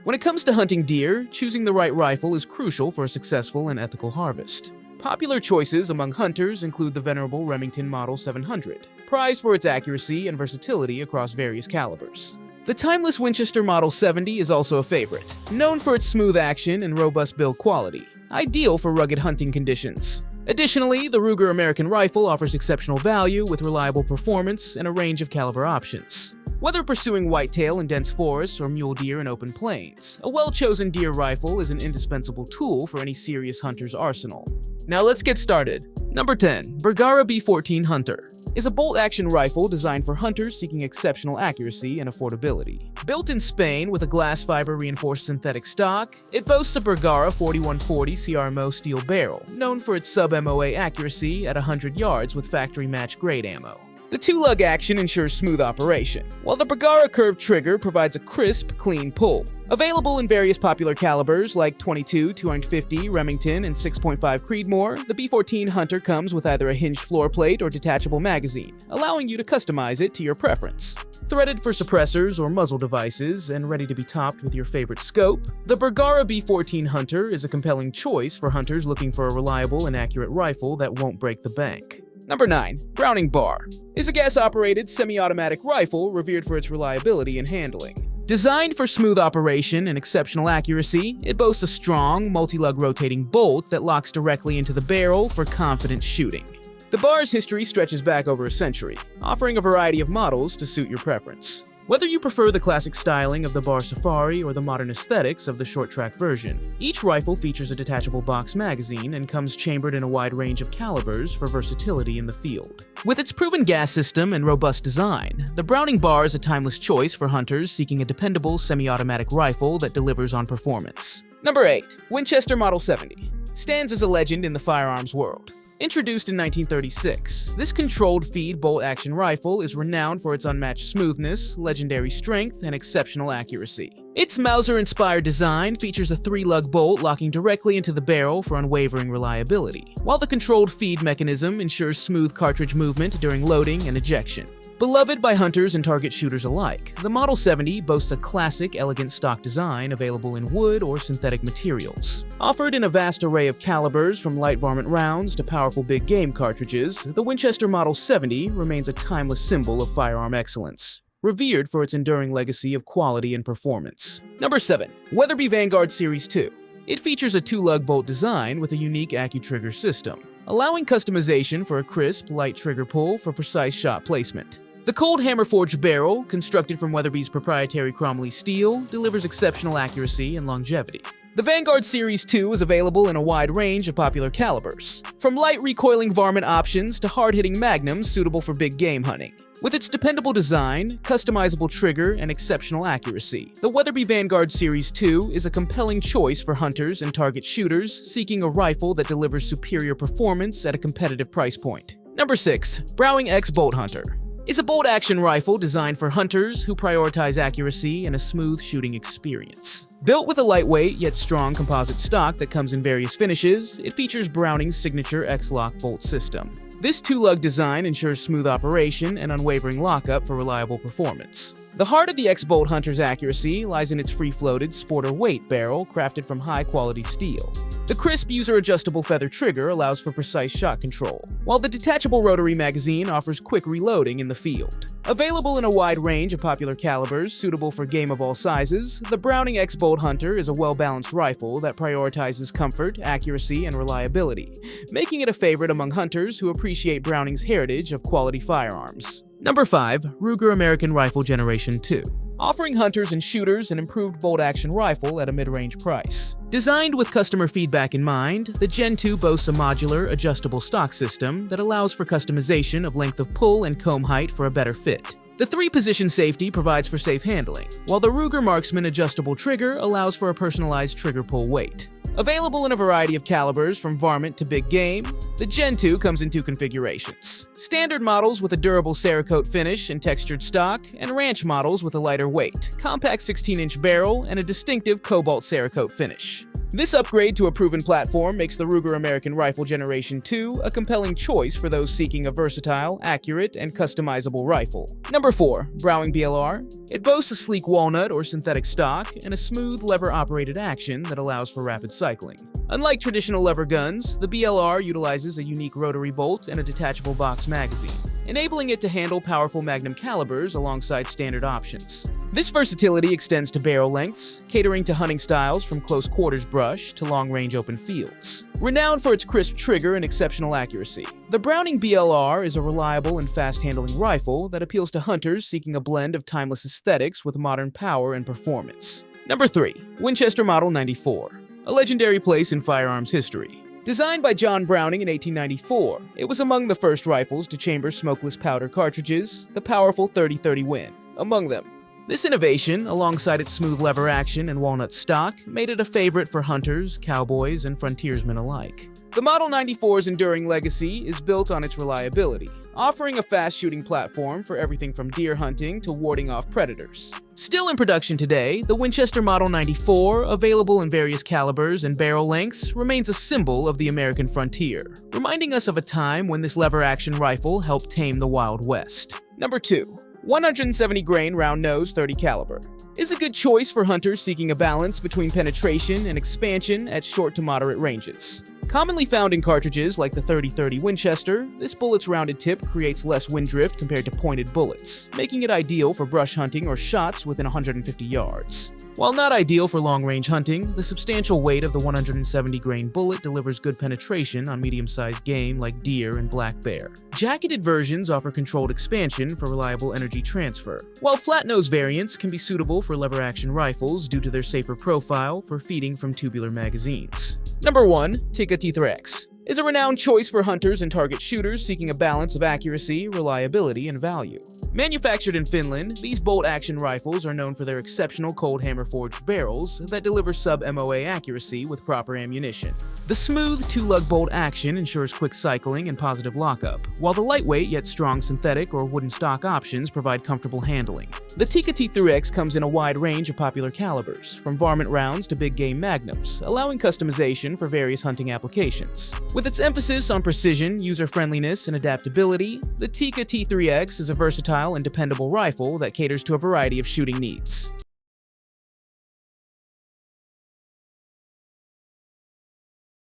When it comes to hunting deer, choosing the right rifle is crucial for a successful and ethical harvest. Popular choices among hunters include the venerable Remington Model 700, prized for its accuracy and versatility across various calibers. The timeless Winchester Model 70 is also a favorite, known for its smooth action and robust build quality, ideal for rugged hunting conditions. Additionally, the Ruger American Rifle offers exceptional value with reliable performance and a range of caliber options. Whether pursuing whitetail in dense forests or mule deer in open plains, a well-chosen deer rifle is an indispensable tool for any serious hunter's arsenal. Now let's get started. Number 10. Bergara B14 Hunter is a bolt-action rifle designed for hunters seeking exceptional accuracy and affordability. Built in Spain with a glass fiber reinforced synthetic stock, it boasts a Bergara 4140 CRMO steel barrel, known for its sub-MOA accuracy at 100 yards with factory-match grade ammo. The two-lug action ensures smooth operation, while the Bergara curved trigger provides a crisp, clean pull. Available in various popular calibers like .22, 250, Remington, and 6.5 Creedmoor, the B14 Hunter comes with either a hinged floor plate or detachable magazine, allowing you to customize it to your preference. Threaded for suppressors or muzzle devices and ready to be topped with your favorite scope, the Bergara B14 Hunter is a compelling choice for hunters looking for a reliable and accurate rifle that won't break the bank. Number 9. Browning Bar is a gas-operated semi-automatic rifle revered for its reliability and handling. Designed for smooth operation and exceptional accuracy, it boasts a strong, multi-lug rotating bolt that locks directly into the barrel for confident shooting. The bar's history stretches back over a century, offering a variety of models to suit your preference. Whether you prefer the classic styling of the Bar Safari or the modern aesthetics of the short-track version, each rifle features a detachable box magazine and comes chambered in a wide range of calibers for versatility in the field. With its proven gas system and robust design, the Browning Bar is a timeless choice for hunters seeking a dependable semi-automatic rifle that delivers on performance. Number 8. Winchester Model 70 stands as a legend in the firearms world. Introduced in 1936, this controlled feed bolt-action rifle is renowned for its unmatched smoothness, legendary strength, and exceptional accuracy. Its Mauser-inspired design features a 3-lug bolt locking directly into the barrel for unwavering reliability, while the controlled feed mechanism ensures smooth cartridge movement during loading and ejection. Beloved by hunters and target shooters alike, the Model 70 boasts a classic, elegant stock design available in wood or synthetic materials. Offered in a vast array of calibers from light varmint rounds to powerful big game cartridges, the Winchester Model 70 remains a timeless symbol of firearm excellence, revered for its enduring legacy of quality and performance. Number 7. Weatherby Vanguard Series 2. It features a 2-lug bolt design with a unique AccuTrigger system, allowing customization for a crisp, light trigger pull for precise shot placement. The cold hammer-forged barrel, constructed from Weatherby's proprietary chromoly steel, delivers exceptional accuracy and longevity. The Vanguard Series 2 is available in a wide range of popular calibers, from light recoiling varmint options to hard-hitting magnums suitable for big game hunting. With its dependable design, customizable trigger, and exceptional accuracy, the Weatherby Vanguard Series 2 is a compelling choice for hunters and target shooters seeking a rifle that delivers superior performance at a competitive price point. Number 6. Browning X Bolt Hunter is a bolt-action rifle designed for hunters who prioritize accuracy and a smooth shooting experience. Built with a lightweight yet strong composite stock that comes in various finishes, it features Browning's signature X-Lock bolt system. This 2-lug design ensures smooth operation and unwavering lockup for reliable performance. The heart of the X-Bolt Hunter's accuracy lies in its free-floated sporter weight barrel crafted from high-quality steel. The crisp user-adjustable feather trigger allows for precise shot control, while the detachable rotary magazine offers quick reloading in the field. Available in a wide range of popular calibers suitable for game of all sizes, the Browning X-Bolt Hunter is a well-balanced rifle that prioritizes comfort, accuracy, and reliability, making it a favorite among hunters who appreciate Browning's heritage of quality firearms. Number 5. Ruger American Rifle Generation 2. Offering hunters and shooters an improved bolt-action rifle at a mid-range price. Designed with customer feedback in mind, the Gen 2 boasts a modular, adjustable stock system that allows for customization of length of pull and comb height for a better fit. The 3-position safety provides for safe handling, while the Ruger Marksman adjustable trigger allows for a personalized trigger pull weight. Available in a variety of calibers from varmint to big game, the Gen 2 comes in 2 configurations: standard models with a durable Cerakote finish and textured stock, and ranch models with a lighter weight, compact 16-inch barrel, and a distinctive cobalt Cerakote finish. This upgrade to a proven platform makes the Ruger American Rifle Generation 2 a compelling choice for those seeking a versatile, accurate, and customizable rifle. Number 4. Browning BLR. It boasts a sleek walnut or synthetic stock and a smooth lever-operated action that allows for rapid cycling. Unlike traditional lever guns, the BLR utilizes a unique rotary bolt and a detachable box magazine, enabling it to handle powerful magnum calibers alongside standard options. This versatility extends to barrel lengths, catering to hunting styles from close quarters brush to long-range open fields. Renowned for its crisp trigger and exceptional accuracy, the Browning BLR is a reliable and fast-handling rifle that appeals to hunters seeking a blend of timeless aesthetics with modern power and performance. Number 3. Winchester Model 94. A legendary place in firearms history. Designed by John Browning in 1894, it was among the first rifles to chamber smokeless powder cartridges, the powerful 30-30 Win among them. This innovation, alongside its smooth lever action and walnut stock, made it a favorite for hunters, cowboys, and frontiersmen alike. The Model 94's enduring legacy is built on its reliability, offering a fast-shooting platform for everything from deer hunting to warding off predators. Still in production today, the Winchester Model 94, available in various calibers and barrel lengths, remains a symbol of the American frontier, reminding us of a time when this lever-action rifle helped tame the Wild West. Number 2. 170 grain round nose 30 caliber is a good choice for hunters seeking a balance between penetration and expansion at short to moderate ranges. Commonly found in cartridges like the 30-30 Winchester, this bullet's rounded tip creates less wind drift compared to pointed bullets, making it ideal for brush hunting or shots within 150 yards. While not ideal for long-range hunting, the substantial weight of the 170 grain bullet delivers good penetration on medium-sized game like deer and black bear. Jacketed versions offer controlled expansion for reliable energy transfer, while flat-nose variants can be suitable for lever-action rifles due to their safer profile for feeding from tubular magazines. Number 1. Tikka T3X is a renowned choice for hunters and target shooters seeking a balance of accuracy, reliability, and value. Manufactured in Finland, these bolt-action rifles are known for their exceptional cold hammer-forged barrels that deliver sub-MOA accuracy with proper ammunition. The smooth two-lug bolt action ensures quick cycling and positive lockup, while the lightweight yet strong synthetic or wooden stock options provide comfortable handling. The Tikka T3X comes in a wide range of popular calibers, from varmint rounds to big game magnums, allowing customization for various hunting applications. With its emphasis on precision, user-friendliness, and adaptability, the Tikka T3X is a versatile and dependable rifle that caters to a variety of shooting needs.